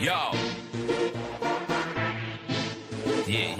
Yo. Yeah.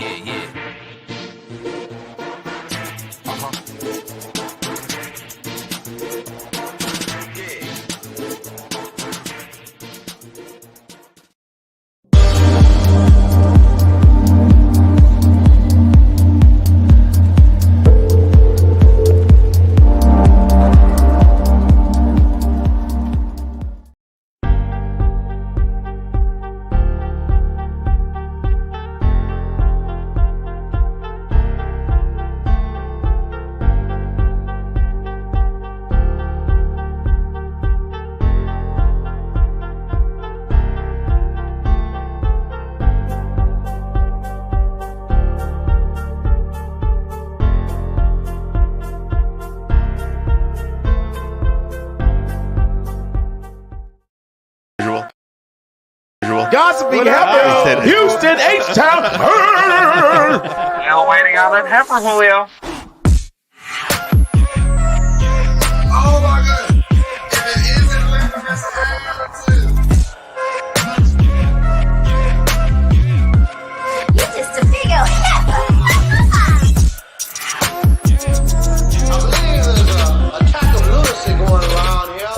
Gossiping Heifers, Houston, H-Town. Still waiting on that heifer, Julio. Oh my God! If it isn't Atlanta, that's You're just a big old heifer. I believe there's a attack of lunacy going around here.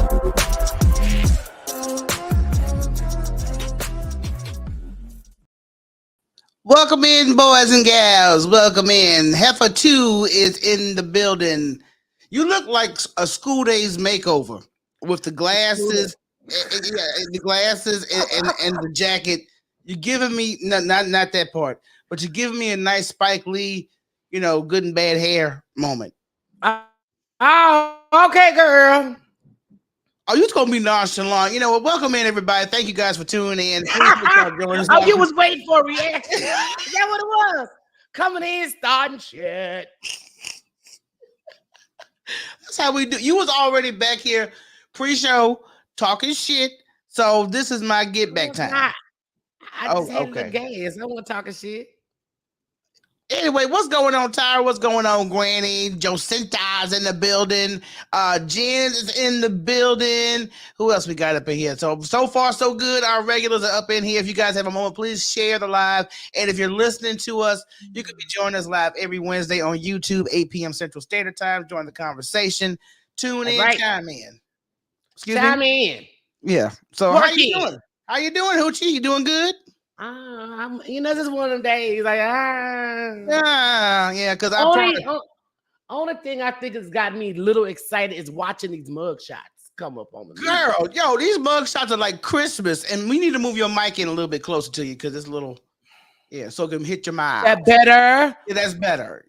Welcome in, boys and gals. Welcome in. Heifer 2 is in the building. You look like a school days makeover with the glasses, the glasses and the jacket. You're giving me not that part, but you're giving me a nice Spike Lee, good and bad hair moment. Oh, okay, girl. Oh, you're gonna be nonchalant. You know what? Welcome in, everybody. Thank you guys for tuning in. Oh, you was waiting for a reaction. Is that what it was? Coming in, starting shit. That's how we do. You was already back here pre-show talking shit. So this is my get back time. I just had the gas. I want talking shit. Anyway, what's going on, Tyra? What's going on, Granny? Josenta's in the building. Jen is in the building. Who else we got up in here? So far, so good. Our regulars are up in here. If you guys have a moment, please share the live. And if you're listening to us, you can be joining us live every Wednesday on YouTube, 8 p.m. Central Standard Time. Join the conversation. Tune in, chime in. Chime in. Yeah. So how you doing? How you doing, Hoochie? You doing good? I'm, this is one of them days. Like, yeah, because only thing I think has got me a little excited is watching these mug shots come up on the girl. Yo, these mug shots are like Christmas, and we need to move your mic in a little bit closer to you because it's a little, so it can hit your mouth. That better? Yeah, that's better.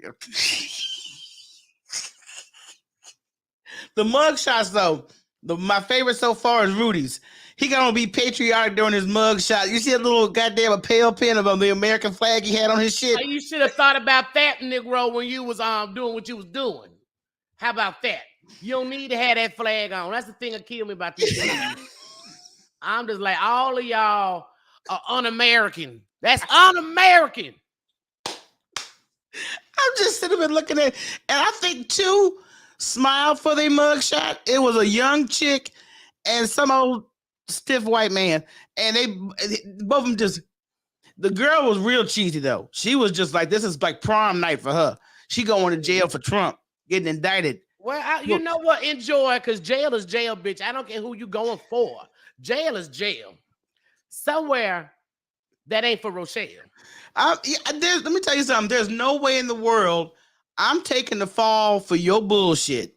The mug shots, though, my favorite so far is Rudy's. He gonna be patriotic during his mug shot. You see a little goddamn lapel pin of the American flag he had on his shit. You should have thought about that, Negro, when you was doing what you was doing. How about that? You don't need to have that flag on. That's the thing that killed me about this. I'm just like, all of y'all are un-American. That's un-American. I'm just sitting there looking at, and I think two smiled for their mug shot. It was a young chick and some old stiff white man, and they both of them just. The girl was real cheesy though. She was just like, this is like prom night for her. She going to jail for Trump, getting indicted. Well, you know what? Enjoy, because jail is jail, bitch. I don't care who you going for. Jail is jail. Somewhere that ain't for Rochelle. Let me tell you something. There's no way in the world I'm taking the fall for your bullshit.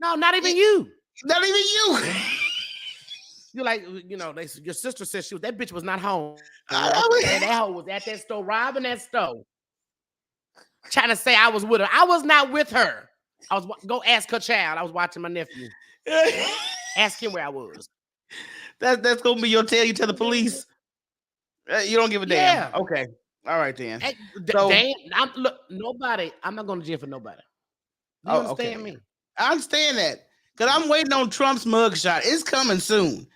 No, not even you. Not even you. You're like, your sister said that bitch was not home. And that hoe was at that store, robbing that store. Trying to say I was with her. I was not with her. Go ask her child. I was watching my nephew. Ask him where I was. That's gonna be your tale. You tell the police. You don't give a damn. Yeah. Okay. All right then. Nobody. I'm not going to jail for nobody. You understand me? I understand that because I'm waiting on Trump's mugshot. It's coming soon,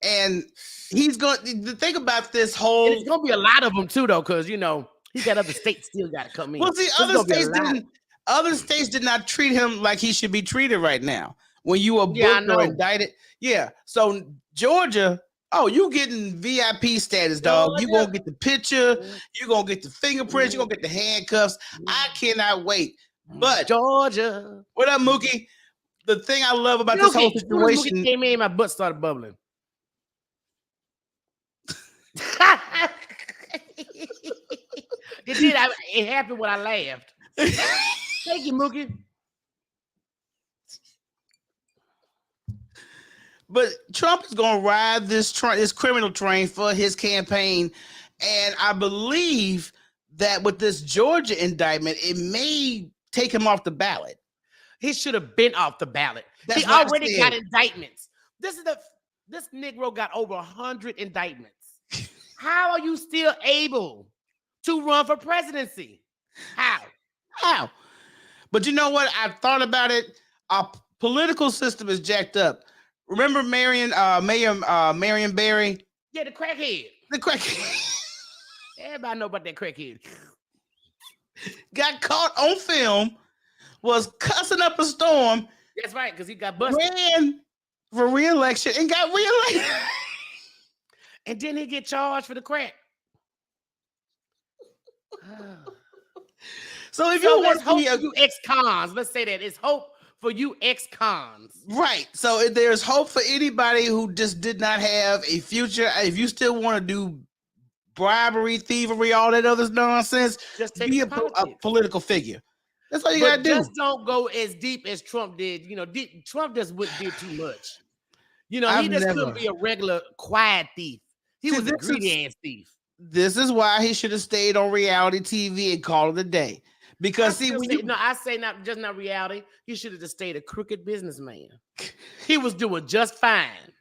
and he's going to think about this whole. And it's going to be a lot of them too, though, because he got other states still got to come in. Well, see, other states did not treat him like he should be treated right now. When you were booked or indicted, So Georgia. Oh, you getting VIP status, dog. You gonna get the picture, you gonna get the fingerprints, you gonna get the handcuffs. I cannot wait. But Georgia. What up, Mookie? The thing I love about this whole situation. Mookie came in, my butt started bubbling. It did. It happened when I laughed. Thank you, Mookie. But Trump is going to ride this criminal train for his campaign. And I believe that with this Georgia indictment, it may take him off the ballot. He should have been off the ballot. He already got indictments. This Negro got over 100 indictments. How are you still able to run for presidency? How? But you know what? I've thought about it. Our political system is jacked up. Remember Marion Barry? Yeah, the crackhead. The crackhead. Everybody know about that crackhead. Got caught on film, was cussing up a storm. That's right, because he got busted. Ran for re-election and got re-elected. And then he get charged for the crack. So if you want hope for you ex-cons, let's say that it's hope for you ex-cons. Right. So if there's hope for anybody who just did not have a future. If you still want to do bribery, thievery, all that other nonsense, just be a political figure. That's all you got to do. Just don't go as deep as Trump did. Trump just did too much. He just couldn't be a regular quiet thief. He was a greedy ass thief. This is why he should have stayed on reality TV and called it a day. Because I say not reality. He should have just stayed a crooked businessman. He was doing just fine.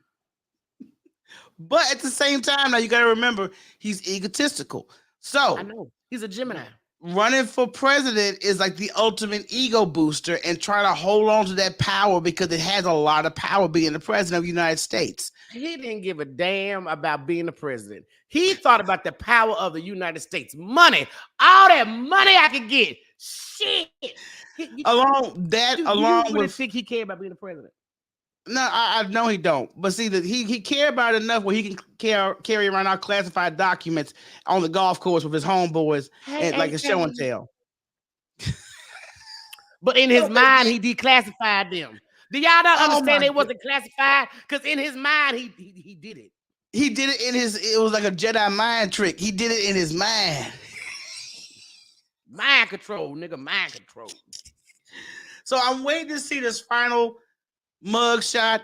But at the same time, now you got to remember he's egotistical. So I know he's a Gemini. running for president is like the ultimate ego booster and try to hold on to that power because it has a lot of power being the president of the United States. He didn't give a damn about being the president. He thought about the power of the United States. Money. All that money I could get. Shit. You really think he cared about being the president? No, I know he don't. But see, that he cared about it enough where he can carry around our classified documents on the golf course with his homeboys and like a show and tell. But in his mind, he declassified them. Do y'all not understand they wasn't classified? Because in his mind, he did it. He did it in his. It was like a Jedi mind trick. He did it in his mind. Mind control, nigga. Mind control. So I'm waiting to see this final mug shot,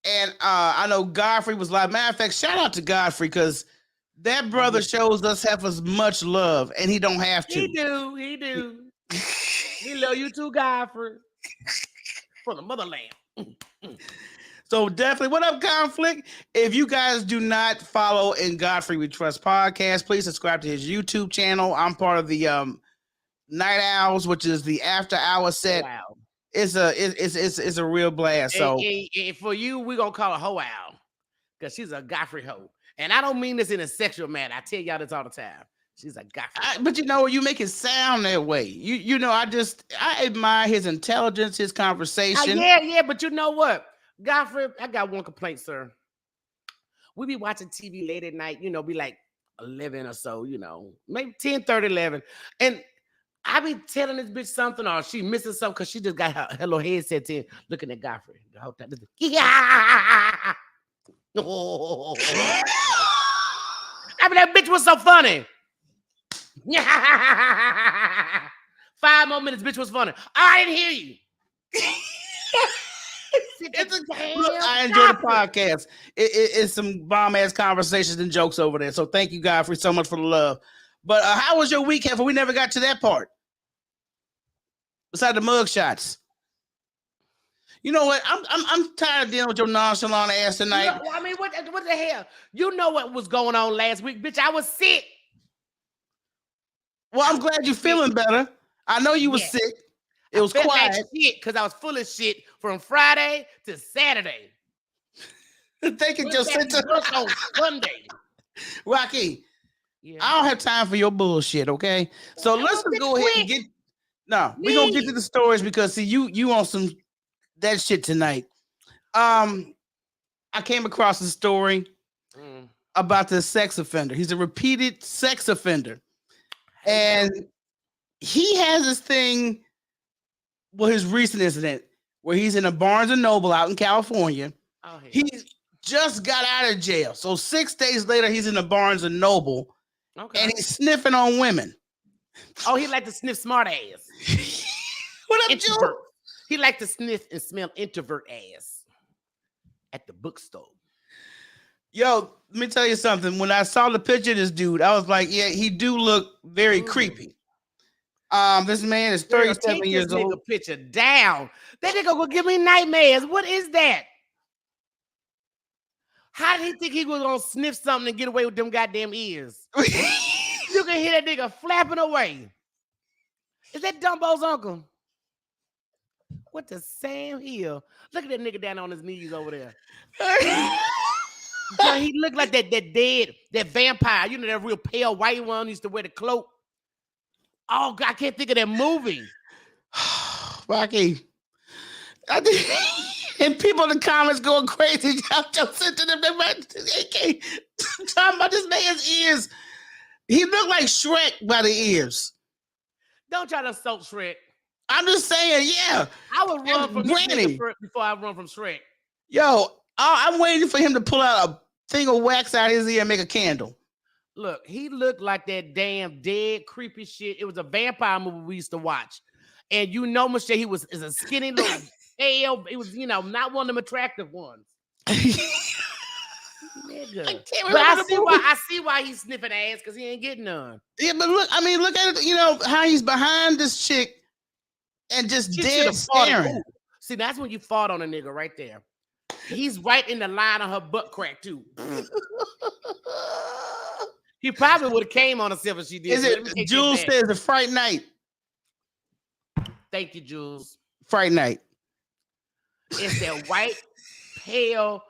and I know Godfrey was like, matter of fact, shout out to Godfrey because that brother shows us as much love, and he don't have to. He do. He love you too, Godfrey, from the motherland. So definitely, what up, Conflict? If you guys do not follow In Godfrey We Trust podcast, please subscribe to his YouTube channel. I'm part of the Night Owls, which is the after hour set. Wow. It's a real blast. So and for you, we're gonna call her Ho Owl because she's a Godfrey hoe. And I don't mean this in a sexual manner. I tell y'all this all the time. She's a Godfrey. But you know, you make it sound that way. You know, I admire his intelligence, his conversation. Yeah, but you know what? Godfrey, I got one complaint, sir. We be watching TV late at night, you know, be like 11 or so, you know, maybe 10:30, 11. And I be telling this bitch something or she missing something because she just got her little headset in looking at Godfrey. Yeah. Oh. I mean, that bitch was so funny. 5 more minutes, bitch was funny. I didn't hear you. Look, I enjoy the podcast. It's some bomb ass conversations and jokes over there. So thank you, Godfrey, so much for the love. But how was your week, Heifer? We never got to that part. Besides the mug shots. You know what? I'm tired of dealing with your nonchalant ass tonight. I mean, what the hell? You know what was going on last week, bitch? I was sick. Well, I'm glad you're feeling better. I know you were sick. It was quiet. Like shit because I was full of shit from Friday to Saturday. Thinking your center on Sunday. Rocky, I don't have time for your bullshit, okay? So let's just go ahead and get. No, we're gonna get to the stories because see, you on some that shit tonight. I came across a story about the sex offender. He's a repeated sex offender, and he has this thing. Well, his recent incident where he's in a Barnes and Noble out in California. He just got out of jail. So 6 days later, he's in a Barnes and Noble and he's sniffing on women. Oh, he like to sniff smart ass. What up, Joe? He like to sniff and smell introvert ass at the bookstore. Yo, let me tell you something. When I saw the picture of this dude, I was like, yeah, he do look very creepy. This man is 37 years old. Nigga picture down. That nigga gonna give me nightmares. What is that? How did he think he was gonna sniff something and get away with them goddamn ears? You can hear that nigga flapping away. Is that Dumbo's uncle? What the Sam Hill? Look at that nigga down on his knees over there. Yeah, he looked like that vampire. You know, that real pale white one used to wear the cloak. Oh, God, I can't think of that movie. Rocky. And people in the comments going crazy. I'm just sitting to them. They talking about this man's ears. He looked like Shrek by the ears. Don't try to insult Shrek. I'm just saying, yeah. I would run from Granny before I run from Shrek. Yo, I'm waiting for him to pull out a thing of wax out of his ear and make a candle. Look, he looked like that damn dead, creepy shit. It was a vampire movie we used to watch. And you know, Michelle, he was a skinny little pale. It was, you know, not one of them attractive ones. Nigga. But I see why he's sniffing ass, because he ain't getting none. Yeah, but look at it, you know, how he's behind this chick and just dead staring. See, that's when you fought on a nigga right there. He's right in the line of her butt crack, too. He probably would have came on herself if she did. Is So let me it? take Jules that back. says the Fright Night. Thank you, Jules. Fright Night. It's that white, pale,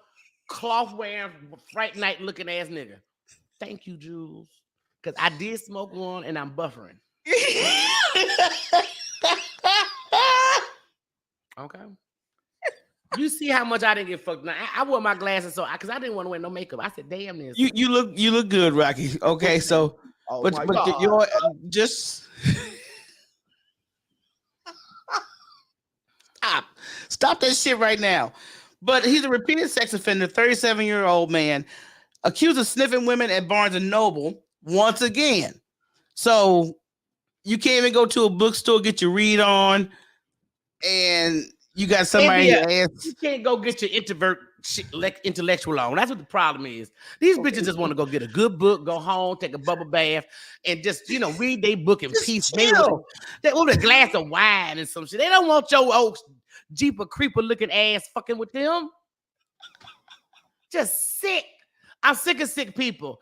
cloth wearing, Fright Night looking ass nigga. Thank you, Jules. Because I did smoke one and I'm buffering. Okay. You see how much I didn't get fucked. Now I wore my glasses because I didn't want to wear no makeup. I said, "Damn this." You look good, Rocky. Okay, so but you're just stop that shit right now. But he's a repeated sex offender, 37-year-old man, accused of sniffing women at Barnes and Noble once again. So you can't even go to a bookstore, get your read on, and you got somebody ass. You can't go get your intellectual on. That's what the problem is. These bitches just want to go get a good book, go home, take a bubble bath, and just read their book in peace. Maybe with a glass of wine and some shit. They don't want your old Jeeper creeper looking ass fucking with them. Just sick. I'm sick of sick people.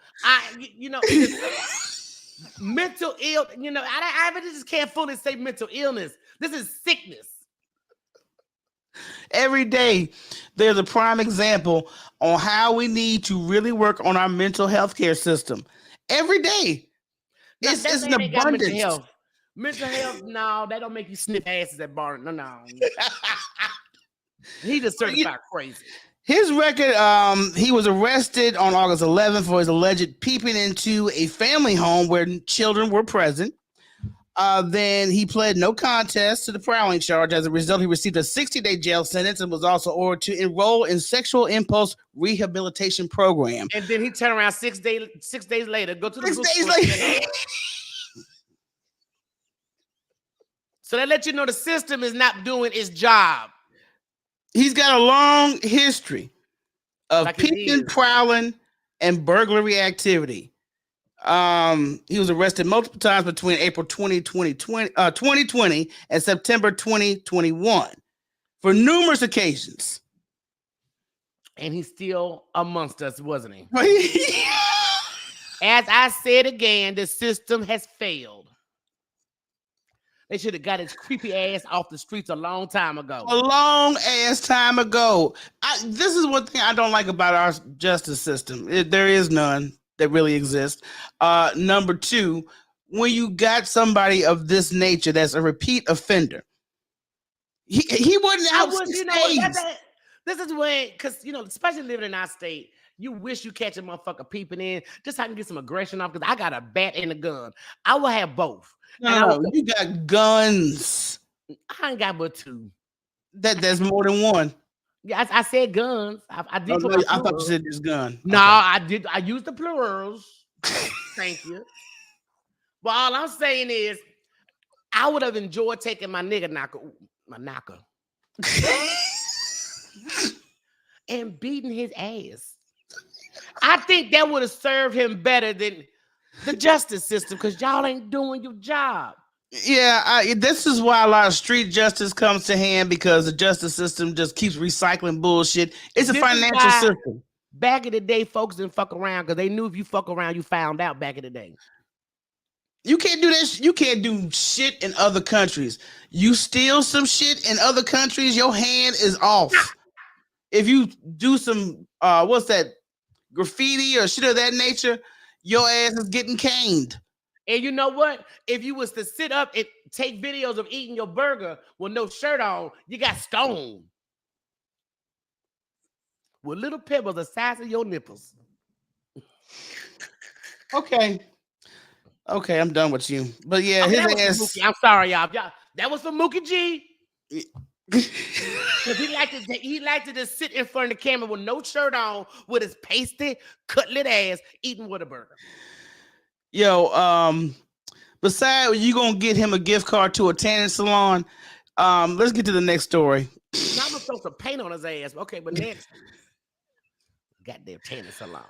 Mental ill. I just can't fully say mental illness. This is sickness. Every day, there's a prime example on how we need to really work on our mental health care system. Every day. It's an abundance. Mental health, no, that don't make you sniff asses at bar. No. He just certified crazy. His record, he was arrested on August 11th for his alleged peeping into a family home where children were present. Then he pled no contest to the prowling charge. As a result, he received a 60-day jail sentence and was also ordered to enroll in sexual impulse rehabilitation program. And then he turned around 6 days later, go to the 6 days later. So that let you know the system is not doing its job. He's got a long history of peeping, prowling, and burglary activity. He was arrested multiple times between April 2020 and September 2021 for numerous occasions. And he's still amongst us, wasn't he? As I said again, the system has failed. They should have got his creepy ass off the streets a long time ago. A long ass time ago. This is one thing I don't like about our justice system. There is none that really exists. Number two, when you got somebody of this nature that's a repeat offender, he wasn't out 6 days. This is when, because, especially living in our state, you wish you catch a motherfucker peeping in just so I can get some aggression off, because I got a bat and a gun. I will have both. No, you got guns. I ain't got but two. There's more than one. Yeah, I said guns. I did. I thought you said this gun. No, okay. I did. I used the plurals. Thank you. But all I'm saying is, I would have enjoyed taking my nigga knocker, and beating his ass. I think that would have served him better than the justice system, because y'all ain't doing your job. Yeah, this is why a lot of street justice comes to hand, because the justice system just keeps recycling bullshit. It's a financial system. Back in the day, folks didn't fuck around because they knew if you fuck around, you found out back in the day. You can't do this. You can't do shit in other countries. You steal some shit in other countries, your hand is off. If you do some, graffiti or shit of that nature, your ass is getting caned. And you know what? If you was to sit up and take videos of eating your burger with no shirt on, you got stoned. With little pebbles the size of your nipples. Okay, I'm done with you. But yeah, his ass. I'm sorry, y'all. That was for Mookie G. Because he liked to just sit in front of the camera with no shirt on, with his pasty, cutlet ass, eating with a burger. Yo, besides you gonna get him a gift card to a tanning salon, let's get to the next story. Now I'm gonna throw some paint on his ass. Okay, but next, goddamn tanning salon.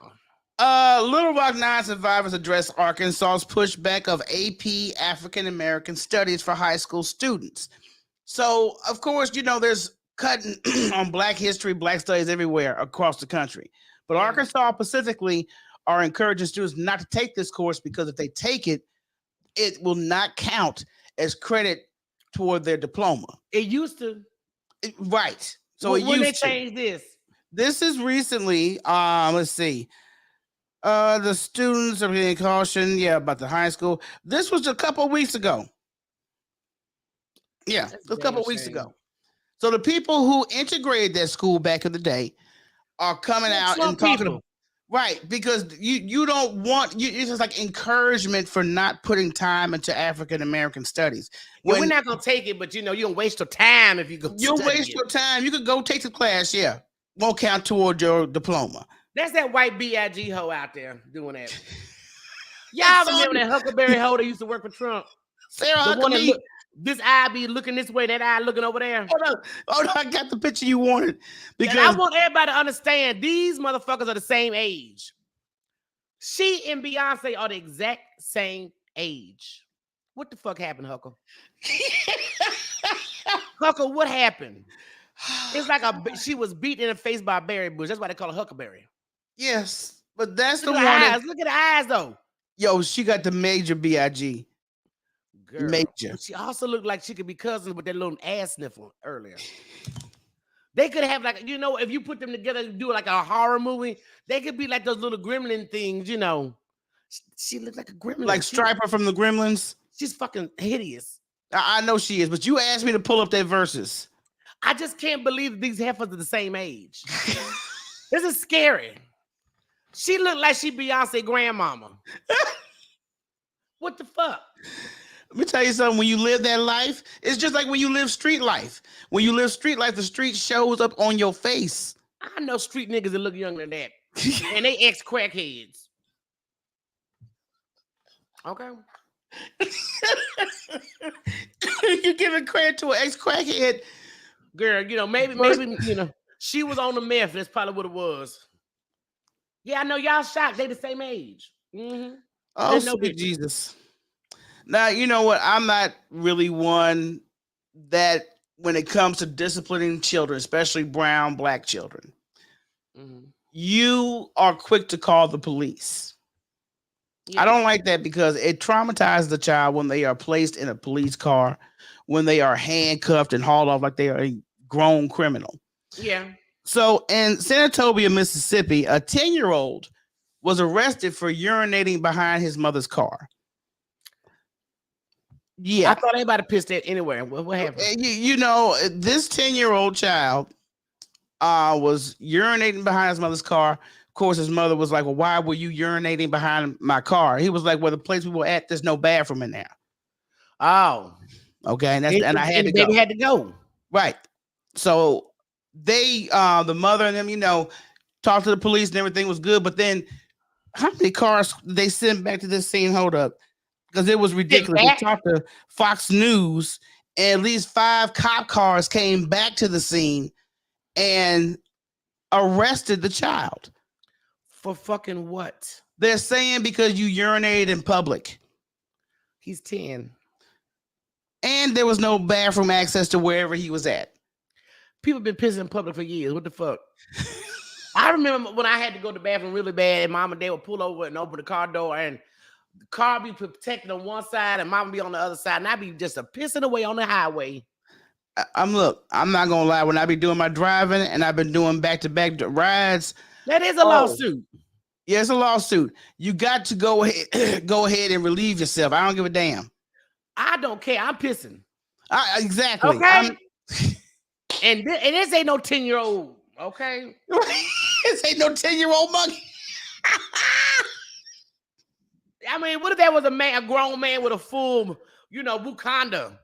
Little Rock 9 survivors address Arkansas's pushback of AP African American Studies for high school students. So, of course, there's cutting on Black history, Black studies everywhere across the country. But Arkansas specifically are encouraging students not to take this course because if they take it, it will not count as credit toward their diploma. It used to. Right. So when they changed this? This is recently. Let's see. The students are being cautioned. Yeah, about the high school. This was a couple of weeks ago. Yeah, a couple of weeks ago. So the people who integrated that school back in the day are coming out and talking about, right, because you don't want it's just like encouragement for not putting time into African American studies. We're not gonna take it, but you don't waste your time if you go. You'll waste your time. You could go take the class, yeah. Won't count toward your diploma. That's that white BIG hoe out there doing that. Y'all remember that Huckleberry hoe that used to work for Trump? Sarah, the one that this eye be looking this way, that eye looking over there. Hold on, I got the picture you wanted. Because and I want everybody to understand these motherfuckers are the same age. She and Beyonce are the exact same age. What the fuck happened, Huckle? Huckle, what happened? It's like she was beat in the face by a berry bush. That's why they call her Huckleberry. Yes, but that's the one. Look at the eyes, though. Yo, she got the major BIG. Girl. Major. She also looked like she could be cousins with that little ass sniffle earlier. They could have if you put them together and do like a horror movie, they could be like those little gremlin things, She looked like a gremlin. Like Striper from the Gremlins. She's fucking hideous. I know she is, but you asked me to pull up their verses. I just can't believe these heifers are the same age. This is scary. She looked like she Beyonce grandmama. What the fuck? Let me tell you something. When you live that life, it's just like when you live street life. When you live street life, the street shows up on your face. I know street niggas that look younger than that. And they ex-crackheads. Okay. You're giving credit to an ex-crackhead. Girl, maybe, she was on the meth. That's probably what it was. Yeah, I know y'all shocked. They the same age. Mm-hmm. Oh, sweet Jesus. Now, you know what? I'm not really one that when it comes to disciplining children, especially brown, black children, you are quick to call the police. Yeah. I don't like that because it traumatizes the child when they are placed in a police car, when they are handcuffed and hauled off like they are a grown criminal. Yeah. So in Senatobia, Mississippi, a 10-year-old was arrested for urinating behind his mother's car. Yeah. I thought everybody pissed that anywhere. What happened? This 10-year-old child was urinating behind his mother's car. Of course, his mother was like, well, why were you urinating behind my car? He was like, well, the place we were at, there's no bathroom in there. Oh. Okay. And I had to go. Baby had to go. Right. So they, the mother and them, talked to the police and everything was good. But then how many cars they sent back to this scene? Hold up. Because it was ridiculous. They talked to Fox News, and at least 5 cop cars came back to the scene and arrested the child. For fucking what? They're saying because you urinated in public. He's 10. And there was no bathroom access to wherever he was at. People been pissing in public for years. What the fuck? I remember when I had to go to the bathroom really bad, and mom and dad would pull over and open the car door, and the car be protected on one side and mama be on the other side, and I be just pissing away on the highway. I'm not gonna lie, when I be doing my driving and I've been doing back-to-back rides. That is a lawsuit. Yeah, it's a lawsuit. You got to go ahead and relieve yourself. I don't give a damn. I don't care. I'm pissing. Exactly. Okay. And this ain't no 10-year-old. Okay. This ain't no 10-year-old monkey. I mean, what if that was a grown man with a full, Wakanda?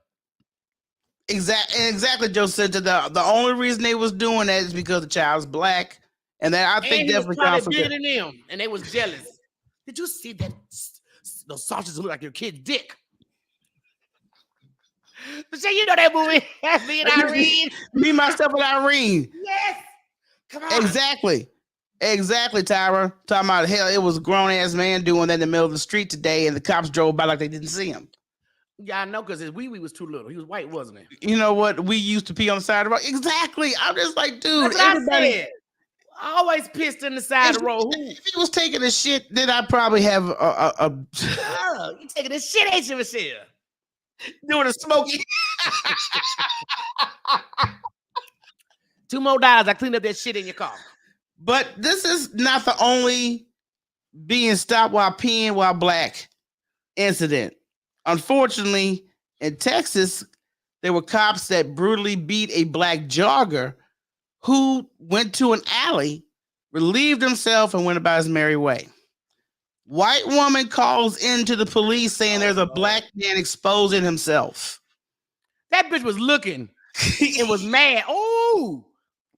Exactly, Joe said that the only reason they was doing that is because the child's black, and that I think definitely counts for them. And they was jealous. Did you see that? Those sausages look like your kid's dick. But see, that movie, me and Irene. Me, myself, and Irene. Yes. Come on. Exactly, Tyra. Talking about hell, it was a grown-ass man doing that in the middle of the street today, and the cops drove by like they didn't see him. Yeah, I know, because his wee-wee was too little. He was white, wasn't he? You know what? We used to pee on the side of the road. Exactly. I'm just like, dude, everybody. Always pissed in the side of the road. If he was taking a shit, then I'd probably have a Oh, you taking this shit, ain't you, Michelle? doing a smoky. $2 more, I cleaned up that shit in your car. But this is not the only being stopped while peeing while black incident. Unfortunately, in Texas, there were cops that brutally beat a black jogger who went to an alley, relieved himself, and went about his merry way. White woman calls into the police saying there's a black man exposing himself. That bitch was looking. It was mad. Oh,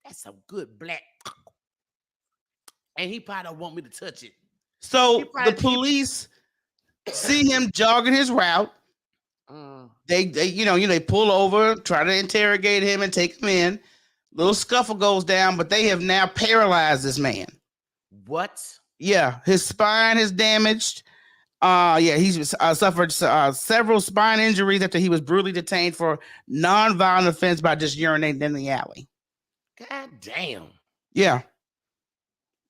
that's some good black. And he probably don't want me to touch it. So the police see him jogging his route. They pull over, try to interrogate him and take him in. Little scuffle goes down, but they have now paralyzed this man. What? Yeah, his spine is damaged. He's suffered several spine injuries after he was brutally detained for non-violent offense by just urinating in the alley. God damn. Yeah.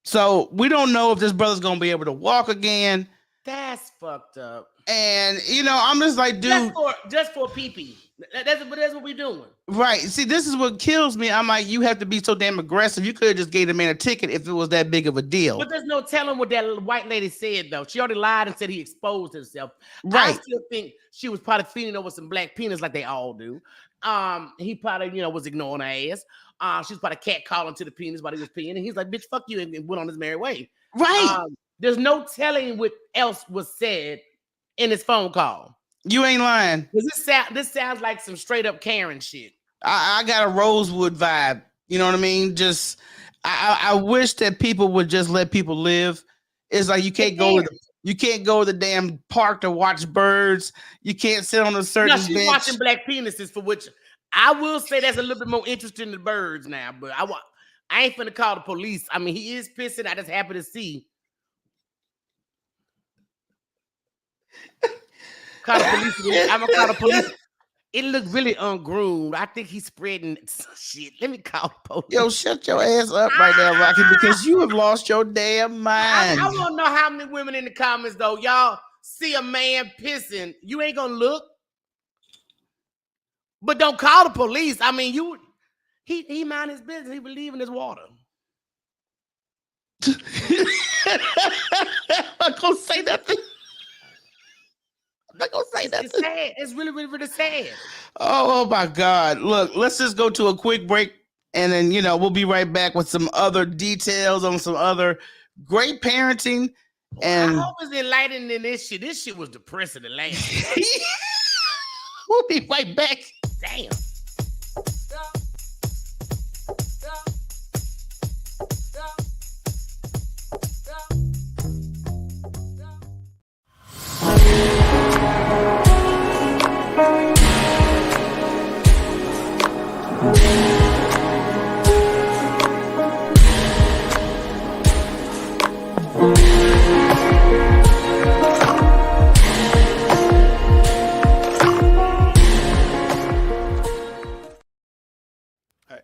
So we don't know if this brother's gonna be able to walk again. That's fucked up. And I'm just like, dude, just for pee-pee. That's what we're doing. Right. See, this is what kills me. I'm like, you have to be so damn aggressive. You could have just gave the man a ticket if it was that big of a deal. But there's no telling what that white lady said, though. She already lied and said he exposed himself. Right. I still think she was probably feeding over some black penis like they all do. He probably, was ignoring her ass. She was probably catcalling to the penis while he was peeing. And he's like, bitch, fuck you, and went on his merry way. Right. There's no telling what else was said in his phone call. You ain't lying. This sounds like some straight up Karen shit. I got a Rosewood vibe. You know what I mean? Just I wish that people would just let people live. It's like you can't go to the damn park to watch birds. You can't sit on a certain she's bench. Watching black penises, for which I will say that's a little bit more interesting than birds now. But I ain't finna call the police. I mean, he is pissing. I just happen to see. Call the police. I'm gonna call the police. It looked really ungroomed. I think he's spreading shit. Let me call the police. Yo, shut your ass up right now, Rocky, because you have lost your damn mind. I want to know how many women in the comments, though, y'all see a man pissing. You ain't gonna look, but don't call the police. I mean, he mind his business. He believe in his water. I'm not gonna say nothing. I'm not gonna say nothing. It's sad. It's really, really, really sad. Oh my God. Look, let's just go to a quick break and then, we'll be right back with some other details on some other great parenting. And I hope it's enlightening in this shit. This shit was depressing the last. We'll be right back. Damn.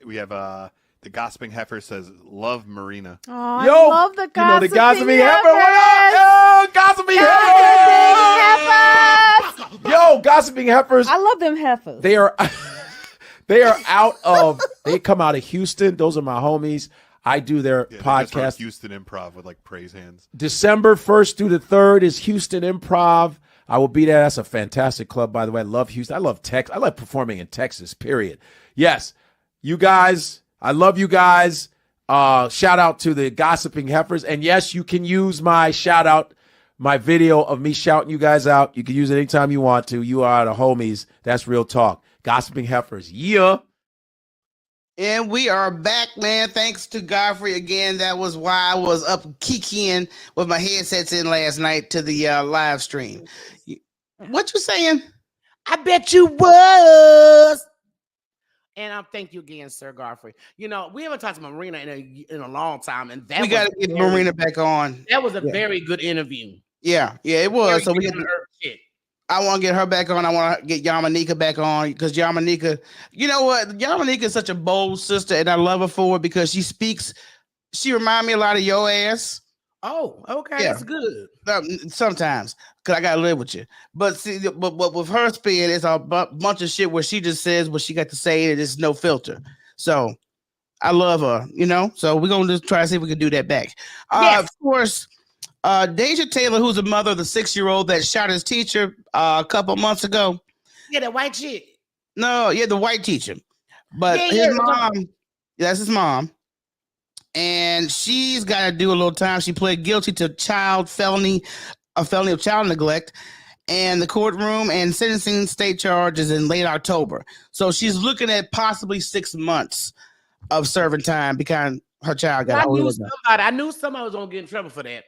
We have the Gossiping Heifer says, love Marina. Oh, Yo, I love the Gossiping Heifer. What up? Yo, Gossiping Heifers. Yo, Gossiping Heifers. I love them heifers. They are they come out of Houston. Those are my homies. I do their podcast. Houston Improv with like praise hands. December 1st through the 3rd is Houston Improv. I will be there. That's a fantastic club, by the way. I love Houston. I love Texas. I love performing in Texas, period. Yes, you guys, I love you guys. Shout out to the Gossiping Heifers. And yes, you can use my shout out, my video of me shouting you guys out. You can use it anytime you want to. You are the homies. That's real talk. Gossiping Heifers. Yeah. And we are back, man. Thanks to Godfrey again. That was why I was up kikiing with my headsets in last night to the live stream. What you saying? I bet you was. And thank you again, Sir Godfrey. We haven't talked to Marina in a long time, and we got to get Marina back on. That was a very good interview. Yeah, it was. So Shit. I want to get her back on. I want to get Yamanika back on because Yamanika, you know what? Yamanika is such a bold sister, and I love her for it because she speaks She remind me a lot of your ass. Oh, okay, Yeah. that's good. Sometimes, cause I gotta live with you. But see, but with her spin, it's a bunch of shit where she just says what she got to say, and there's no filter. So I love her, you know. So we're gonna just try to see if we can do that back. Yes. Of course, Deja Taylor, who's the mother of the 6-year-old that shot his teacher a couple months ago. Yeah, that white chick. No, yeah, the white teacher. But Yeah, his yeah, mom, that's his mom. And she's got to do a little time. She pled guilty to a felony of child neglect, and the courtroom and sentencing state charges in late October. So she's looking at possibly 6 months of serving time because her child got older. I knew somebody was gonna get in trouble for that.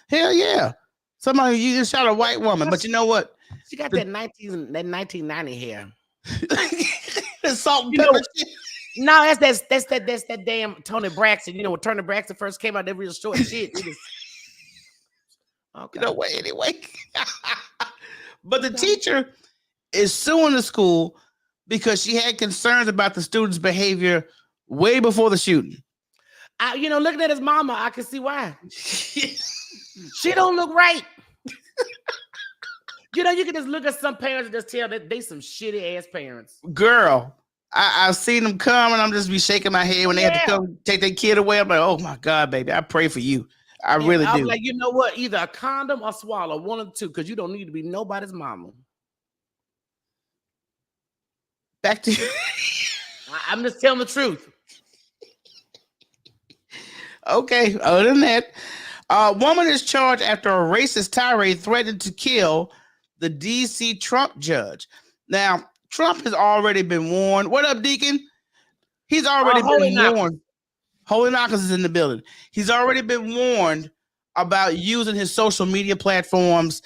Hell yeah. Somebody, you just shot a white woman, but you know what? She got that 1990 hair. Salt and pepper shit. No, that's that damn Tony Braxton. You know, when Tony Braxton first came out, that real short shit. It was, okay. You know what? Anyway, but the teacher is suing the school because she had concerns about the students' behavior way before the shooting. Looking at his mama, I can see why. She don't look right. You can just look at some parents and just tell that they some shitty ass parents. Girl, I've seen them come and I'm just be shaking my head when they have to come take their kid away. I'm like, oh my God, baby, I pray for you. I really do. I'm like, you know what? Either a condom or swallow, one of the two, because you don't need to be nobody's mama. Back to you. I'm just telling the truth. Okay, other than that, a woman is charged after a racist tirade threatened to kill the D.C. Trump judge. Now, Trump has already been warned. What up, Deacon? He's already been warned. Holy Knockers is in the building. He's already been warned about using his social media platforms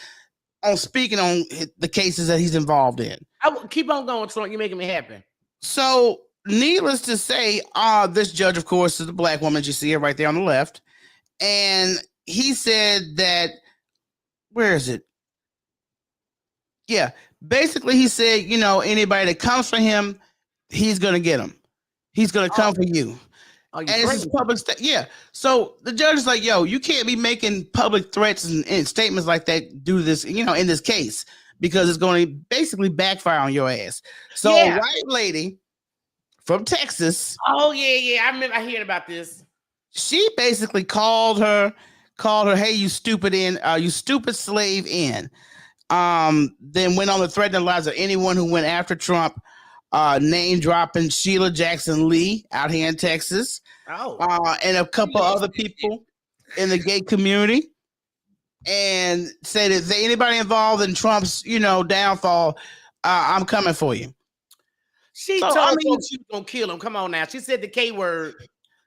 on speaking on the cases that he's involved in. I will keep on going, Trump. You're making me happy. So, needless to say, this judge, of course, is the black woman. You see her right there on the left. And he said that, where is it? Yeah, basically he said, anybody that comes for him, he's going to get him. He's going to come for you. And it's his public yeah. So the judge is like, yo, you can't be making public threats and statements like that, do this, in this case, because it's going to basically backfire on your ass. So a white lady from Texas. Oh, yeah. I remember hearing about this. She basically called her, hey, you stupid slave in. Then went on to threaten the lives of anyone who went after Trump, name dropping Sheila Jackson Lee out here in Texas. And a couple other people in the gay community, and said if anybody involved in Trump's, downfall, I'm coming for you. She told folks she was gonna kill him. Come on now. She said the K word.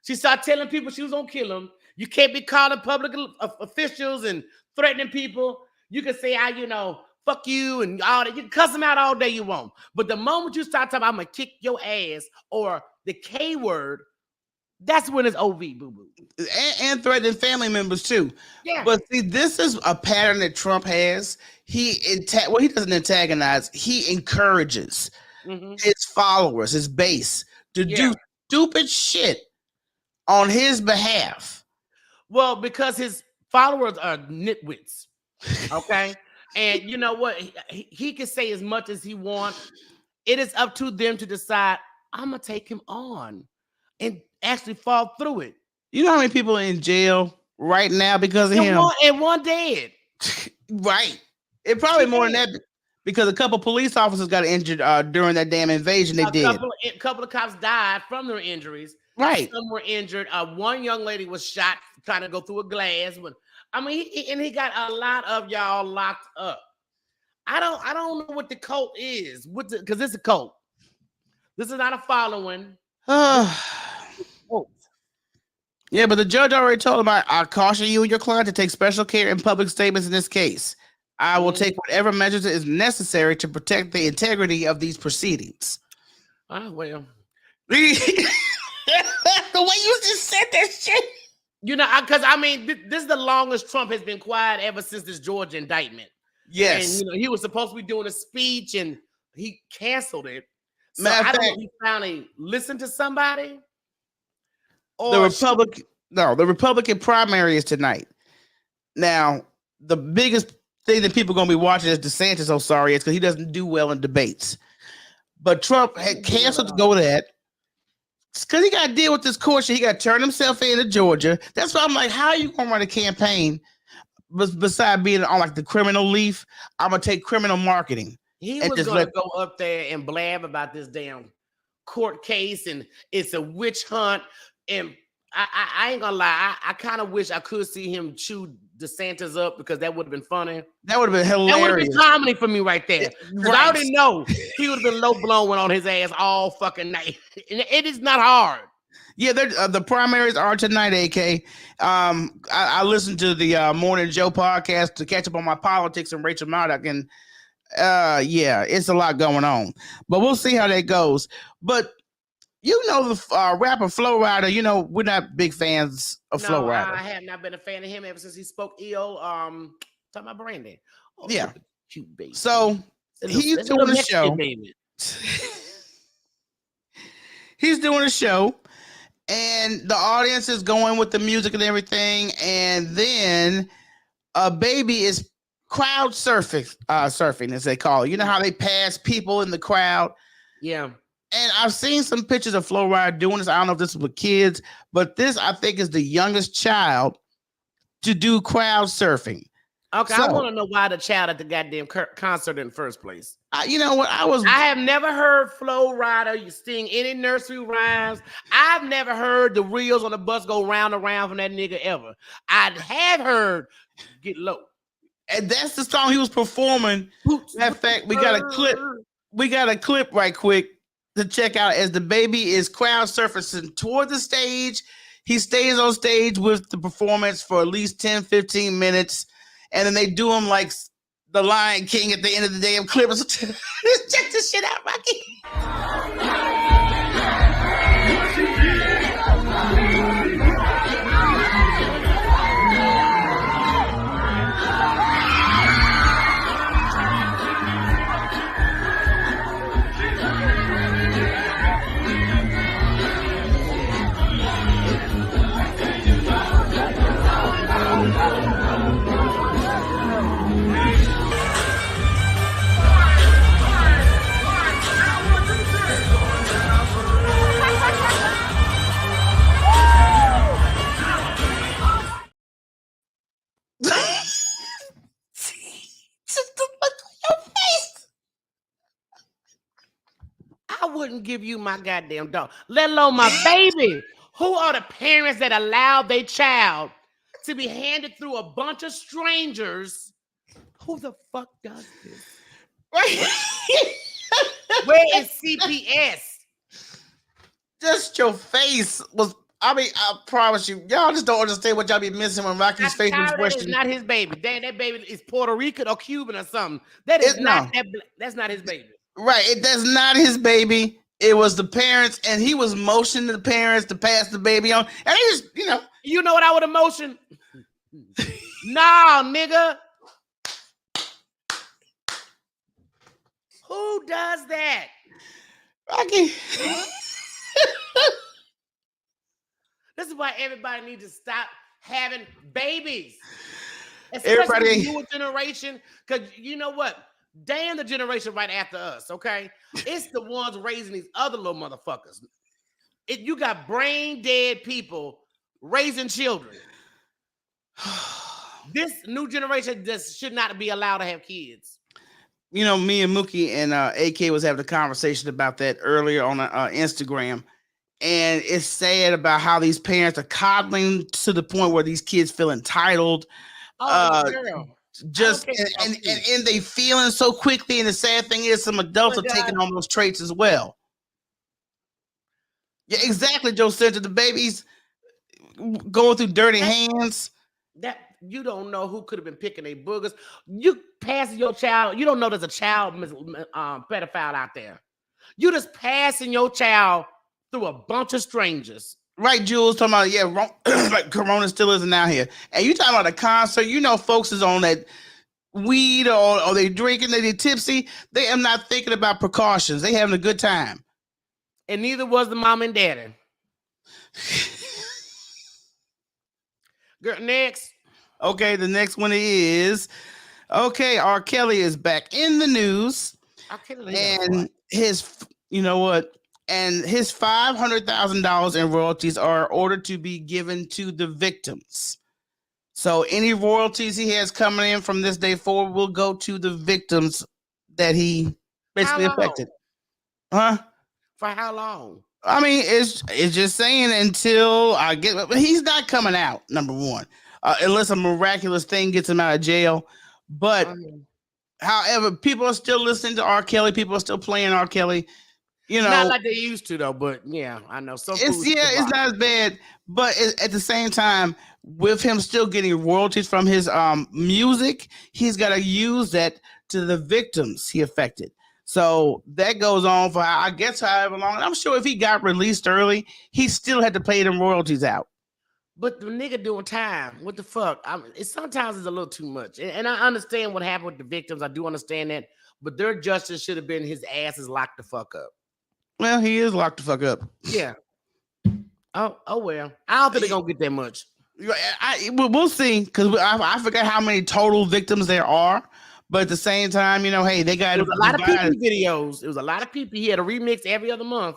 She started telling people she was gonna kill him. You can't be calling public officials and threatening people. You can say, fuck you and all that. You can cuss them out all day you want. But the moment you start talking about, I'm going to kick your ass or the K word, that's when it's OV, boo-boo. And threatening family members, too. Yeah. But see, this is a pattern that Trump has. He doesn't antagonize. He encourages his followers, his base, to do stupid shit on his behalf. Well, because his followers are nitwits. Okay? And you know what? He can say as much as he wants. It is up to them to decide, I'm going to take him on and actually fall through it. You know how many people are in jail right now because of him? And one dead. Right. It probably more than that because a couple police officers got injured during that damn invasion they did. A couple of cops died from their injuries. Right. Some were injured. One young lady was shot trying to go through a glass. But he got a lot of y'all locked up. I don't know what the cult is. Because it's a cult. This is not a following. Yeah, but the judge already told him, I caution you and your client to take special care in public statements in this case. I will take whatever measures is necessary to protect the integrity of these proceedings. Well. The way you just said that shit. Because this is the longest Trump has been quiet ever since this Georgia indictment. Yes. And, he was supposed to be doing a speech and he canceled it. So Matter I don't fact, know if he finally listened to somebody. The No, the Republican primary is tonight. Now, the biggest thing that people are going to be watching is DeSantis. Oh, sorry, it's because he doesn't do well in debates. But Trump had canceled to go to that. It's because he got to deal with this court shit. He got to turn himself into Georgia. That's why I'm like, how are you going to run a campaign besides being on like the criminal leaf? I'm going to take criminal marketing. He was going to go up there and blab about this damn court case and it's a witch hunt. And I ain't gonna lie, I kind of wish I could see him chew DeSantis up because that would have been funny. That would have been hilarious. That would have been comedy for me right there. Right. I already know he would have been low blowing on his ass all fucking night. And it is not hard. Yeah, the primaries are tonight, AK. I listened to the Morning Joe podcast to catch up on my politics and Rachel Maddow, and yeah, it's a lot going on. But we'll see how that goes. But you know the rapper Flo Rida, you know, we're not big fans of Flo Rida. I have not been a fan of him ever since he spoke ill. Talking about Brandon. Oh, yeah. Cute baby. So he's doing a show. He's doing a show, and the audience is going with the music and everything. And then a baby is crowd surfing, as they call it. You know how they pass people in the crowd? Yeah. And I've seen some pictures of Flo Rida doing this. I don't know if this is with kids, but this, I think, is the youngest child to do crowd surfing. Okay, so, I want to know why the child at the goddamn concert in the first place. You know what? I have never heard Flo Rida sing any nursery rhymes. I've never heard the reels on the bus go round and round from that nigga ever. I have heard Get Low. And that's the song he was performing. In fact, we got a clip. We got a clip right quick to check out as the baby is crowd surfacing toward the stage. He stays on stage with the performance for at least 10, 15 minutes. And then they do him like the Lion King at the end of the damn clip. Check this shit out, Rocky. I wouldn't give you my goddamn dog, let alone my baby. Who are the parents that allow their child to be handed through a bunch of strangers? Who the fuck does this? Where is CPS? Just your face was. I mean, I promise you, y'all just don't understand what y'all be missing when Rocky's face was questioned. That is not his baby. That baby is Puerto Rican or Cuban or something. That is not that's not his baby. Right, that's not his baby. It was the parents, and he was motioning the parents to pass the baby on. And he just, you know what I would have motioned? Nah, nigga. Who does that? Rocky. This is why everybody needs to stop having babies. Especially the newer generation. Because you know what? Damn the generation right after us, okay? It's the ones raising these other little motherfuckers. You got brain dead people raising children. This new generation just should not be allowed to have kids. You know, me and Mookie and AK was having a conversation about that earlier on Instagram. And it's sad about how these parents are coddling to the point where these kids feel entitled. Just and they feeling so quickly. And the sad thing is some adults are taking on those traits as well. Yeah, exactly, Joe said to the babies going through dirty hands. That you don't know who could have been picking their boogers. You passing your child, you don't know there's a child pedophile out there. You just passing your child through a bunch of strangers. Right, Jules, talking about, like Corona still isn't out here. And you talking about a concert, folks is on that weed or they drinking, they tipsy. They are not thinking about precautions. They having a good time. And neither was the mom and daddy. Girl, next. Okay, the next one is R. Kelly is back in the news, and you know what? And his $500,000 in royalties are ordered to be given to the victims. So any royalties he has coming in from this day forward will go to the victims that he basically affected. Huh? For how long? I mean, it's just saying until I get. But he's not coming out. Number one, unless a miraculous thing gets him out of jail. But however, people are still listening to R. Kelly. People are still playing R. Kelly. You know, not like they used to though. But yeah, I know some. It's not as bad. But at the same time, with him still getting royalties from his music, he's got to use that to the victims he affected. So that goes on for, I guess, however long. And I'm sure if he got released early, he still had to pay them royalties out. But the nigga doing time, what the fuck? Sometimes it's a little too much. And I understand what happened with the victims. I do understand that. But their justice should have been his ass is locked the fuck up. Well, he is locked the fuck up. Yeah. Oh well. I don't think they're going to get that much. We'll see. Because I forgot how many total victims there are. But at the same time, you know, hey, they got a lot of PP videos. It was a lot of PP. He had a remix every other month.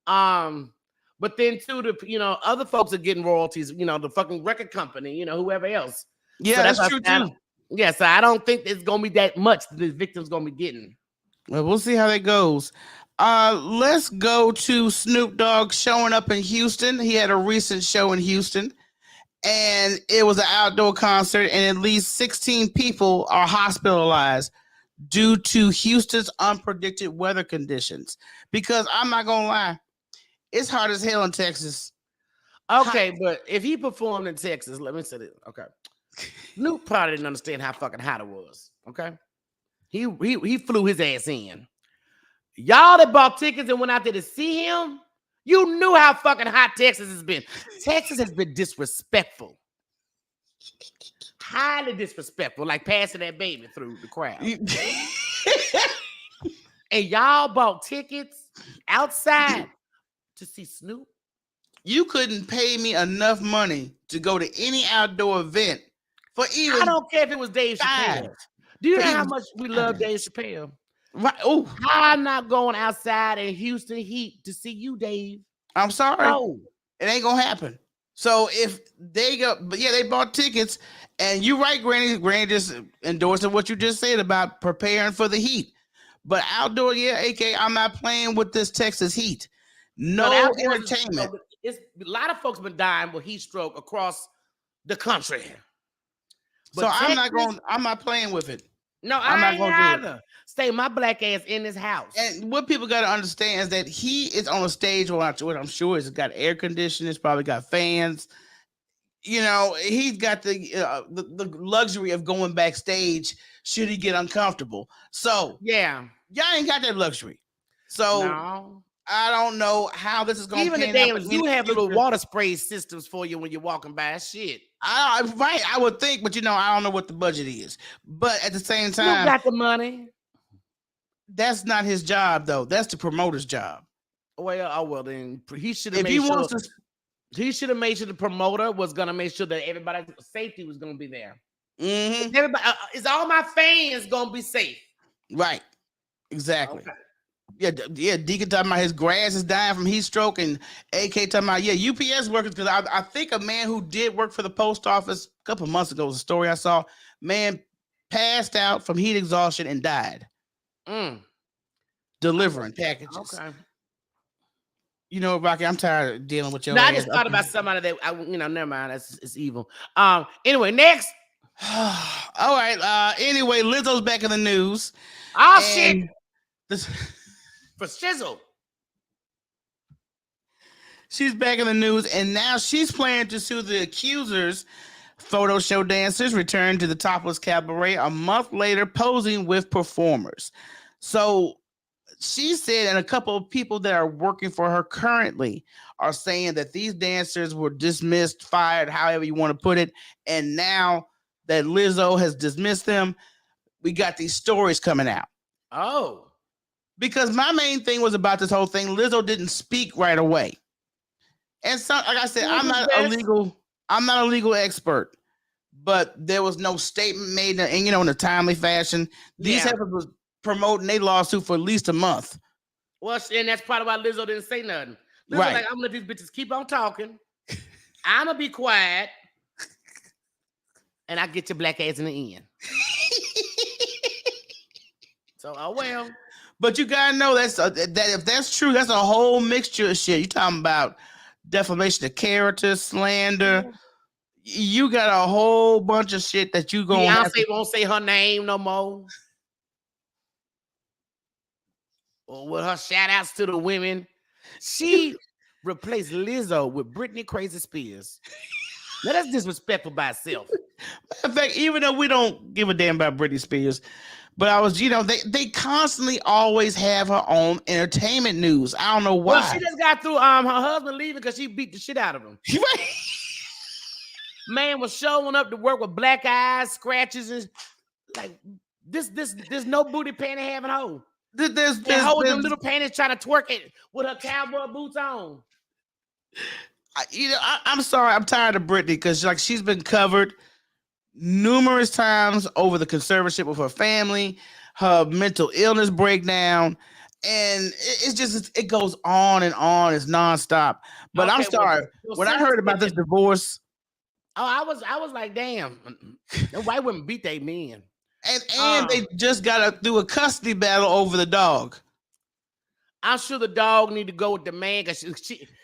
But then too, other folks are getting royalties. You know, the fucking record company. You know, whoever else. Yeah, so that's true too. Yeah, so I don't think it's gonna be that much that the victim's gonna be getting. Well, we'll see how that goes. Let's go to Snoop Dogg showing up in Houston. He had a recent show in Houston. And it was an outdoor concert, and at least 16 people are hospitalized due to Houston's unpredicted weather conditions. Because I'm not gonna lie, it's hot as hell in Texas. Okay, but if he performed in Texas, let me say this. Okay, Snoop probably didn't understand how fucking hot it was. Okay, he flew his ass in. Y'all that bought tickets and went out there to see him. You knew how fucking hot Texas has been. Texas has been disrespectful. Highly disrespectful, like passing that baby through the crowd. And y'all bought tickets outside to see Snoop? You couldn't pay me enough money to go to any outdoor event for even. I don't care if it was Dave Chappelle. Do you know how much we love Dave Chappelle? Right. Oh, I'm not going outside in Houston heat to see you, Dave. I'm sorry. No, it ain't gonna happen. So if they go, but yeah, they bought tickets, and you're right, Granny. Granny just endorsing what you just said about preparing for the heat. But outdoor, yeah, AK, I'm not playing with this Texas heat. No entertainment. It's a lot of folks been dying with heat stroke across the country. But so Texas, I'm not playing with it. No, I ain't either. Stay my black ass in this house. And what people got to understand is that he is on a stage where I'm sure it's got air conditioning, it's probably got fans. You know, he's got the luxury of going backstage should he get uncomfortable. So yeah, y'all ain't got that luxury. So no. I don't know how this is going to even the damn you have little water spray systems for you when you're walking by. Shit. Right, I would think, but I don't know what the budget is. But at the same time, you got the money. That's not his job, though. That's the promoter's job. Well, then he should have made sure. He should have made sure the promoter was gonna make sure that everybody's safety was gonna be there. Mm-hmm. Everybody, is all my fans gonna be safe? Right. Exactly. Okay. Yeah. Deacon talking about his grass is dying from heat stroke, and AK talking about UPS workers, because I think a man who did work for the post office a couple of months ago was a story I saw. Man passed out from heat exhaustion and died. Delivering packages. Okay. You know, Rocky, I'm tired of dealing with your. No, I just thought about somebody that never mind. It's evil. Anyway, next. All right. Anyway, Lizzo's back in the news. Oh shit. For shizzle. She's back in the news, and now she's planning to sue the accusers. Photo show dancers returned to the topless cabaret a month later, posing with performers. So she said, and a couple of people that are working for her currently are saying that these dancers were dismissed, fired, however you want to put it. And now that Lizzo has dismissed them, we got these stories coming out. Oh. Because my main thing was about this whole thing. Lizzo didn't speak right away. And so, like I said, I'm not a legal. I'm not a legal expert, but there was no statement made in a timely fashion. These heifers was promoting their lawsuit for at least a month. Well, and that's probably why Lizzo didn't say nothing. Lizzo Right. like, I'm gonna let these bitches keep on talking. I'm gonna be quiet, and I get your black ass in the end. So, oh well. But you gotta know that if that's true, that's a whole mixture of shit. You talking about defamation of character, slander. Yeah. You got a whole bunch of shit that you gonna. Beyonce won't say her name no more. Or with her shout outs to the women. She replaced Lizzo with Britney Crazy Spears. Now that's disrespectful by itself. In fact, even though we don't give a damn about Britney Spears, but I was, they constantly always have her on entertainment news. I don't know why. Well, she just got through her husband leaving because she beat the shit out of him. Man was showing up to work with black eyes, scratches, and like this no booty panty having hoe. There's them little panties trying to twerk it with her cowboy boots on. I'm sorry, I'm tired of Britney because she's been covered numerous times over the conservatorship of her family, her mental illness breakdown, and it goes on and on. It's nonstop. But I'm sorry, when I heard about this divorce. Oh, I was like, damn, the white women beat they men. And they just got through a custody battle over the dog. I'm sure the dog need to go with the man because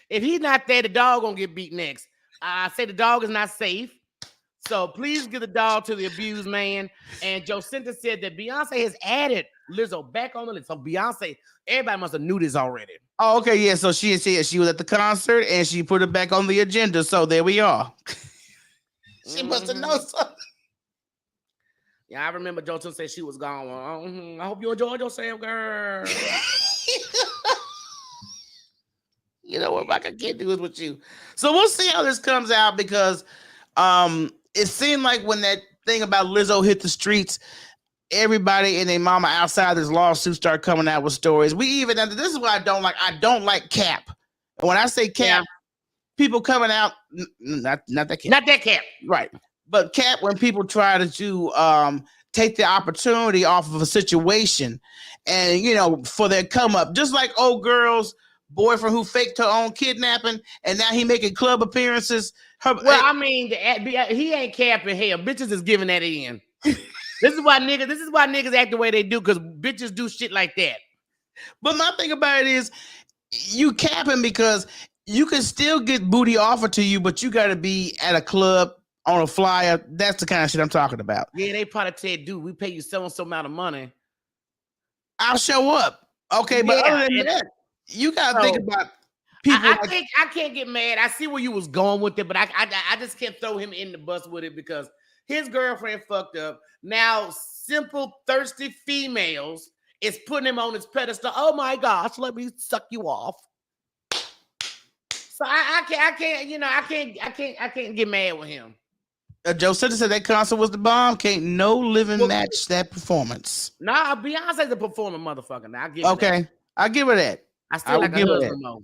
if he's not there, the dog gonna get beat next. I say the dog is not safe. So please give the dog to the abused man. And Jocinta said that Beyonce has added Lizzo back on the list. So Beyonce, everybody must have knew this already. Oh, okay, yeah. So she said she was at the concert and she put it back on the agenda. So there we are. She must have known something. Yeah, I remember Jocinta said she was gone. I hope you enjoyed yourself, girl. You know what I can't do is with you. So we'll see how this comes out because it seemed like when that thing about Lizzo hit the streets, everybody and their mama outside this lawsuit start coming out with stories. This is what I don't like. I don't like cap. And when I say cap, people coming out, not that cap. Not that cap. Right. But cap when people try to take the opportunity off of a situation and, for their come up. Just like old girl's boyfriend who faked her own kidnapping and now he making club appearances. He ain't capping hell. Bitches is giving that in. This is why niggas act the way they do because bitches do shit like that. But my thing about it is you capping because you can still get booty offered to you, but you got to be at a club on a flyer. That's the kind of shit I'm talking about. Yeah, they probably said, dude, we pay you so and so amount of money. I'll show up. Okay, but other than that, you got to think about people. I can't get mad. I see where you was going with it, but I just can't throw him in the bus with it because his girlfriend fucked up. Now, simple, thirsty females is putting him on his pedestal. Oh my gosh, let me suck you off. So I can't get mad with him. Jocinta said that concert was the bomb. Can't no living match that performance. Nah, Beyonce's a performing motherfucker. Now I give that. I'll give her that. I still like her husband more.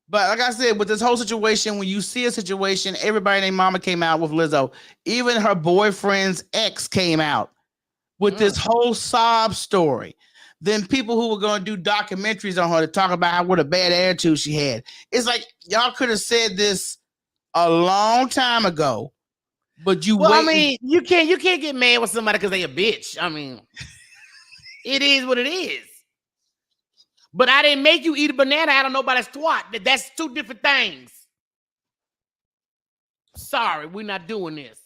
But like I said, with this whole situation, when you see a situation, everybody named Mama came out with Lizzo. Even her boyfriend's ex came out with this whole sob story. Then people who were going to do documentaries on her to talk about what a bad attitude she had. It's like y'all could have said this a long time ago, but you. Well, I mean, you can't get mad with somebody because they a bitch. I mean, it is what it is. But I didn't make you eat a banana out of nobody's twat. That's two different things. Sorry, we're not doing this.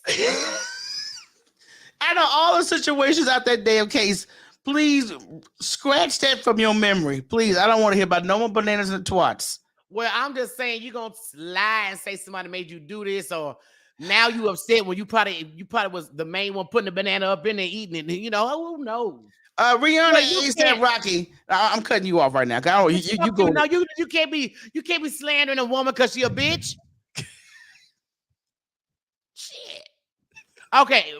Out of all the situations out that damn case, please scratch that from your memory. Please, I don't want to hear about no more bananas and twats. Well, I'm just saying you're going to lie and say somebody made you do this, or now you upset when you probably was the main one putting the banana up in there eating it. Who knows? Rihanna, ASAP Rocky. I'm cutting you off right now. You go. No, you can't be slandering a woman because she a bitch. Shit. Okay,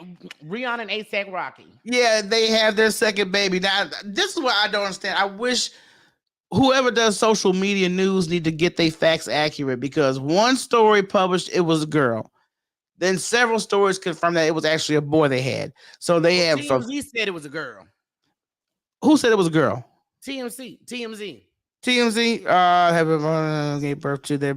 Rihanna and ASAP Rocky. Yeah, they have their second baby. Now, this is what I don't understand. I wish whoever does social media news need to get their facts accurate because one story published, it was a girl. Then several stories confirmed that it was actually a boy they had. So they have TMZ said it was a girl. Who said it was a girl? TMZ. Gave birth to their.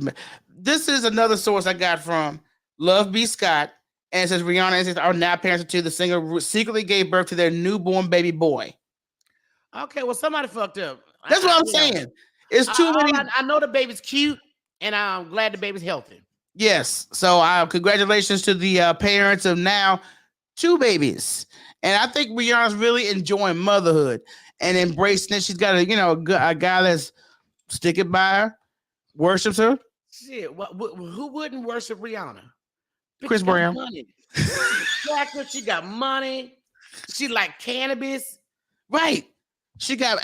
This is another source I got from Love B. Scott, and it says Rihanna and says are now parents to the singer secretly gave birth to their newborn baby boy. Okay, well somebody fucked up. That's what I'm saying. It's too many. I know the baby's cute, and I'm glad the baby's healthy. Yes. So congratulations to the parents of now 2 babies. And I think Rihanna's really enjoying motherhood and embracing it. She's got a guy that's sticking by her, worships her. Shit, who wouldn't worship Rihanna? Chris Brown. She got money. She like cannabis. Right. She got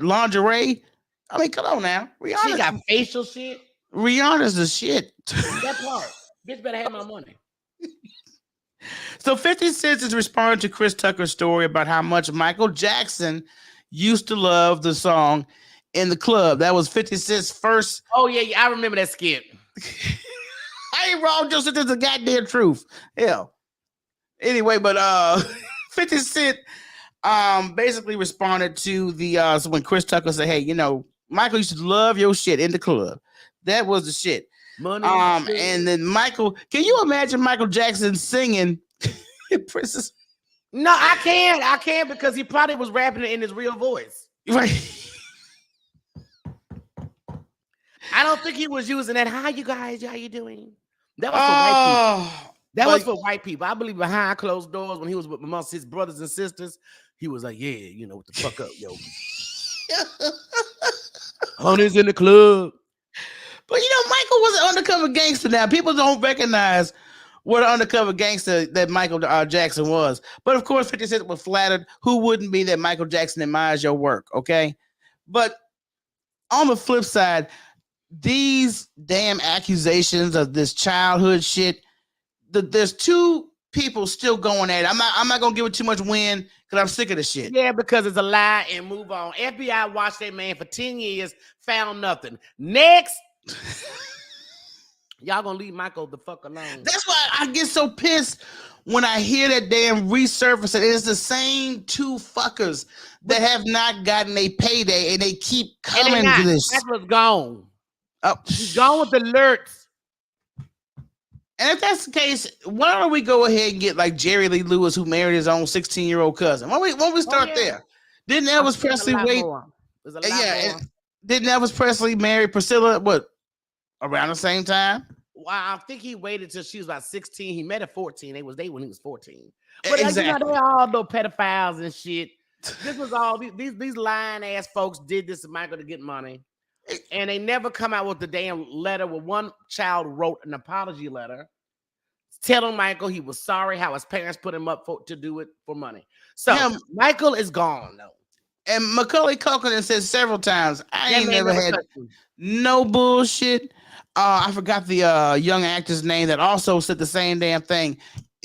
lingerie. I mean, come on now. Rihanna. She got facial shit. Rihanna's the shit. That part. Bitch better have my money. So 50 Cent is responding to Chris Tucker's story about how much Michael Jackson used to love the song In the Club. That was 50 Cent's first. Oh, yeah, I remember that skit. I ain't wrong, Joseph. It's the goddamn truth. Hell. Anyway, but 50 Cent basically responded to the so when Chris Tucker said, hey, Michael used to love your shit In the Club. That was the shit. Money. And then Michael, can you imagine Michael Jackson singing Princess? No, I can't because he probably was rapping it in his real voice. Right. I don't think he was using that. Hi, you guys. How you doing? That was for white people. That was for white people. I believe behind closed doors when he was amongst his brothers and sisters, he was like, yeah, what the fuck up, yo. Honey's in the club. But Michael was an undercover gangster. Now people don't recognize what an undercover gangster that Michael Jackson was. But of course, 50 Cent was flattered. Who wouldn't be that Michael Jackson admires your work? Okay, but on the flip side, these damn accusations of this childhood shit. There's 2 people still going at it. I'm not gonna give it too much wind because I'm sick of this shit. Yeah, because it's a lie and move on. FBI watched that man for 10 years, found nothing. Next. Y'all gonna leave Michael the fuck alone. That's why I get so pissed when I hear that damn resurface. And it's the same 2 fuckers that have not gotten a payday and they keep coming to this. Michael's gone. Oh, he's gone with the alerts. And if that's the case, why don't we go ahead and get like Jerry Lee Lewis, who married his own 16-year-old cousin? Why don't we start there? Didn't Elvis Presley wait? Didn't Elvis Presley marry Priscilla? What? Around the same time? Well, I think he waited till she was about 16. He met at 14. They was dating when he was 14. But exactly. They all know pedophiles and shit. This was all these lying ass folks did this to Michael to get money. And they never come out with the damn letter where one child wrote an apology letter telling Michael he was sorry how his parents put him up to do it for money. So Michael is gone though. And Macaulay Culkin said several times, I ain't never had no bullshit. I forgot the young actor's name that also said the same damn thing.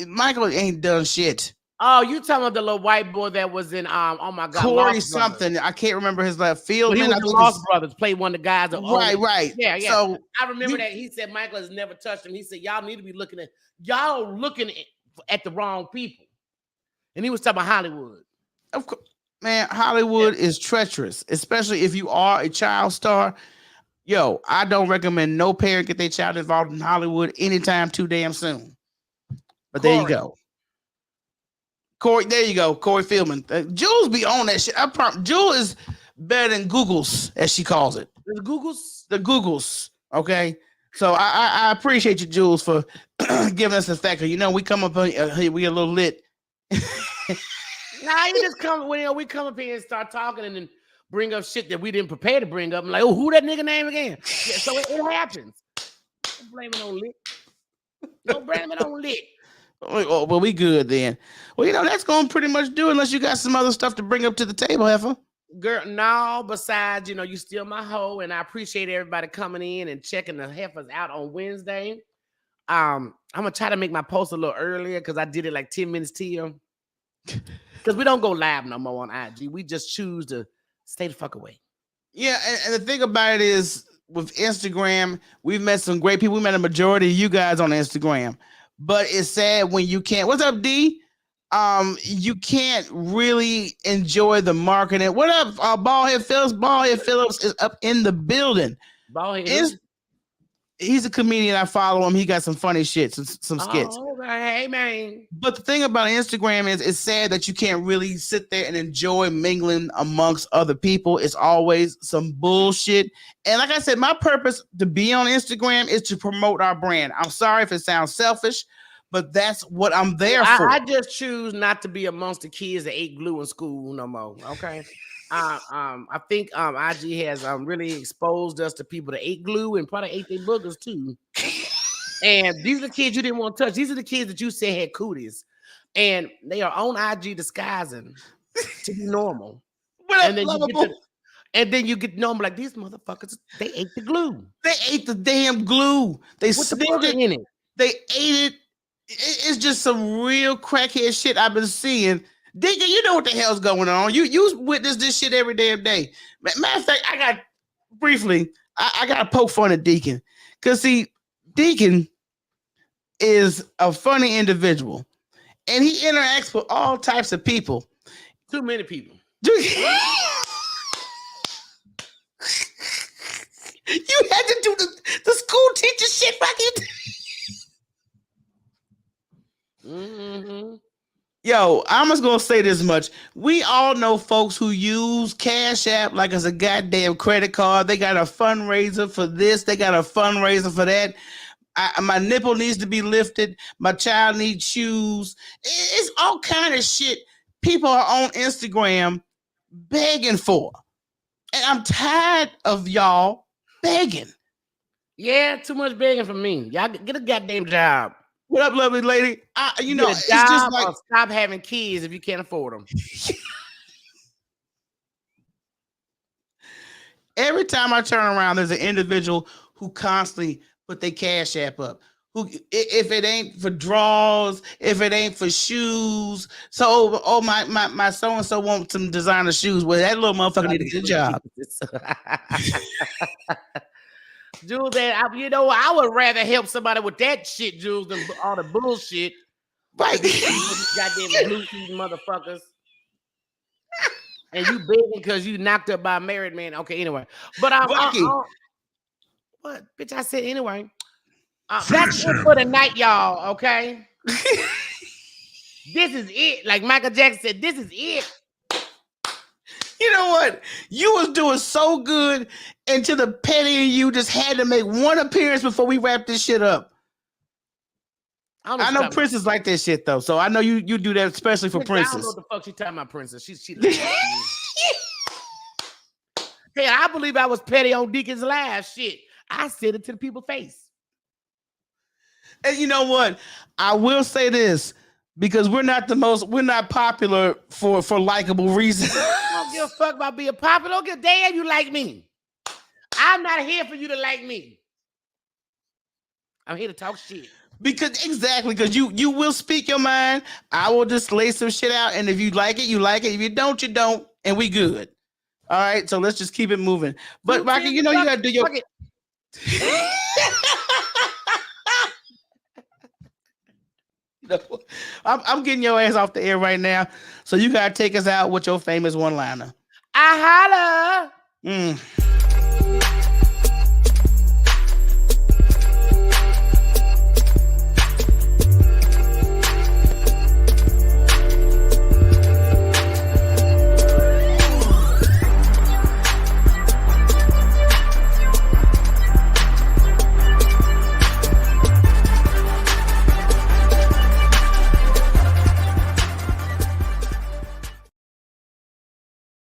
Michael ain't done shit. Oh, you talking about the little white boy that was in oh my god, Corey something. I can't remember his last field. He was the Lost Brothers, played one of the guys. Right. Yeah. So I remember that he said Michael has never touched him. He said y'all need to be looking at the wrong people, and he was talking about Hollywood. Of course, man, Hollywood is treacherous, especially if you are a child star. Yo, I don't recommend no parent get their child involved in Hollywood anytime too damn soon. But Corey. There you go. Corey, there you go. Corey Feldman. Jules be on that shit. Jules is better than Googles, as she calls it. The Googles? The Googles. Okay. So I appreciate you, Jules, for giving us the factor. We come up here, we a little lit. Nah, you just come when we come up here and start talking and then bring up shit that we didn't prepare to bring up. I'm like, oh, who that nigga name again? Yeah, so it happens. Don't blame it on Lick. Don't blame it on Lick. Oh, well, we good then. Well, that's going to pretty much do it unless you got some other stuff to bring up to the table, Heifer. Girl, no, besides, you still my hoe, and I appreciate everybody coming in and checking the Heifers out on Wednesday. I'm going to try to make my post a little earlier because I did it like 10 minutes till. Because we don't go live no more on IG. We just choose to stay the fuck away. Yeah, and the thing about it is, with Instagram, we've met some great people. We met a majority of you guys on Instagram. but it's sad when you can't. What's up, D? You can't really enjoy the marketing. What up, Ballhead Phillips? Ballhead Phillips is up in the building. Ballhead. He's a comedian. I follow him. He got some funny shit, some skits. Oh, hey, man. But the thing about Instagram is it's sad that you can't really sit there and enjoy mingling amongst other people. It's always some bullshit. And like I said, my purpose to be on Instagram is to promote our brand. I'm sorry if it sounds selfish, but that's what I'm there for. I just choose not to be amongst the kids that ate glue in school no more. Okay. I think IG has really exposed us to people that ate glue and probably ate their boogers too. And these are the kids you didn't want to touch. These are the kids that you said had cooties, and they are on IG disguising to be normal. And then you get normal like these motherfuckers. They ate the glue. They ate the damn glue. They With the booger in it. They ate it. It's just some real crackhead shit I've been seeing. Deacon, you know what the hell's going on. You witness this shit every damn day. Matter of fact, I got to poke fun at Deacon. Because, see, Deacon is a funny individual. And he interacts with all types of people. Too many people. You had to do the school teacher shit back in. Yo, I'm just gonna say this much. We all know folks who use Cash App like it's a goddamn credit card. They got a fundraiser for this, they got a fundraiser for that. My nipple needs to be lifted. My child needs shoes. It's all kind of shit people are on Instagram begging for. And I'm tired of y'all begging. Yeah, too much begging from me. Y'all get a goddamn job. What up, lovely lady? It's just like stop having kids if you can't afford them. Every time I turn around, there's an individual who constantly put their Cash App up. Who, if it ain't for drawers, if it ain't for shoes, so my so and so wants some designer shoes. Well, that little motherfucker need a good job. Jules, I would rather help somebody with that shit, Jules, than all the bullshit. Right. Goddamn blue eating motherfuckers. And you begging because you knocked up by a married man. Okay, anyway. But what? Bitch, I said anyway. That's it for the night, y'all, okay? This is it. Like Michael Jackson said, this is it. You know what? You was doing so good until the petty and you just had to make one appearance before we wrap this shit up. I know Princess like that shit though, so I know you do that especially for Princess. I don't know what the fuck she talking about, Princess. She Hey, I believe I was petty on Deacon's live. Shit, I said it to the people's face. And you know what? I will say this because we're not popular for likable reasons. I don't give a fuck about being popular. Don't give a damn you like me. I'm not here for you to like me. I'm here to talk shit. Because you will speak your mind. I will just lay some shit out, and if you like it, you like it. If you don't, you don't, and we good. All right, so let's just keep it moving. But Rocky, you gotta do your. I'm getting your ass off the air right now, so you gotta take us out with your famous one-liner. I holla.